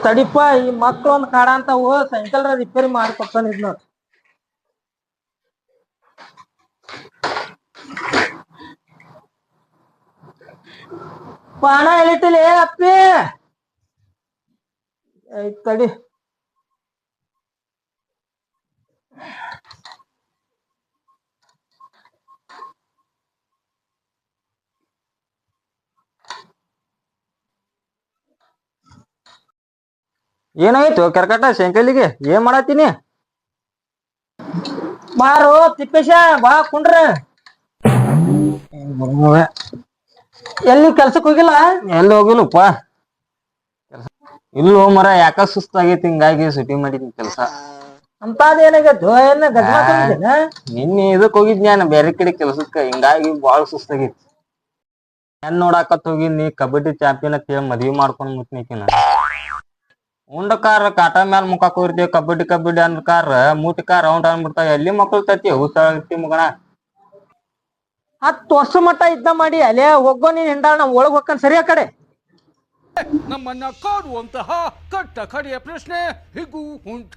ತಡಿಪ ಈ ಮಕ್ಳು ಒಂದ್ ಕಾಡ ಅಂತಾವು ಸೈಕಲ್ ರಿಪೇರಿ ಮಾಡಿ ಕೊಡ್ತಾನಿದ್ ನೋಡ್. ಪಾಣ ಎಳಿತಿಲಿ ಅಪ್ಪಿ ತಡಿ. ಏನಾಯ್ತು ಕರ್ಕಟ ಸೈಕಲಿಗೆ ಏನ್ ಮಾಡತ್ತೀನಿ? ಬಾರೋ ತಿಪ್ಪೇಶ ಬಾ ಕುಂಡ್ರ. ಎಲ್ಲಿ ಕೆಲ್ಸಕ್ ಹೋಗಿಲ್ಲ? ಎಲ್ಲಿ ಹೋಗಿಲ್ಲಪ್ಪ. ಇಲ್ಲೋ ಮರ ಯಾಕ ಸುಸ್ತಾಗೈತಿ, ಹಿಂಗಾಗಿ ಸುಟಿ ಮಾಡಿದ್ನಿ ಕೆಲ್ಸ. ಅಂತಾದ ಏನಾಗೈತು? ಏನ ಗಜ ಮಾತಾಡಿದ್ದೇನ? ನಿನ್ನೆ ಇದಕ್ ಹೋಗಿದ್ನ್ಯಾನ ಬೇರೆ ಕಡೆ ಕೆಲ್ಸಕ್ಕ, ಹಿಂಗಾಗಿ ಬಾಳ ಸುಸ್ತಾಗೈತಿ. ಏನ್ ನೋಡಾಕತ್ ಹೋಗಿನಿ ಕಬಡ್ಡಿ ಚಾಂಪಿಯನ್ ಅಂತ ಮದ್ವಿ ಮಾಡ್ಕೊಂಡ್ ಮುಟ್ನಿಕಿನ ಉಂಡಕಾರ ಕಾಟ ಮ್ಯಾಲ ಮುಖ ಕೂರ್ತೀವಿ. ಕಬಡ್ಡಿ ಕಬಡ್ಡಿ ಅಂದ್ಕಾರ ಮೂಟಿಕಾರ ರೌಂಡ್ ಅಂದ್ಬಿಡ್ತಾವ. ಎಲ್ಲಿ ಮಕ್ಕಳು ತತ್ತಿ ಉತ್ತಿ ಮಗಣ. 10 ವರ್ಷ ಮಟ್ಟ ಇದ್ದ ಮಾಡಿ ಅಲ್ಲೇ ಹೋಗೋ ನೀನ್ ಹಿಂಡಾಳ ನಾ ಒಳಗ್ ಹೋಗ್ಕನ್ ಸರಿ ಆ ಕಡೆ. ನಮ್ಮನ್ನ ಕಾಡುವಂತಹ ಕಟ್ಟ ಕಡೆಯ ಪ್ರಶ್ನೆ ಹೀಗೂ ಉಂಟು.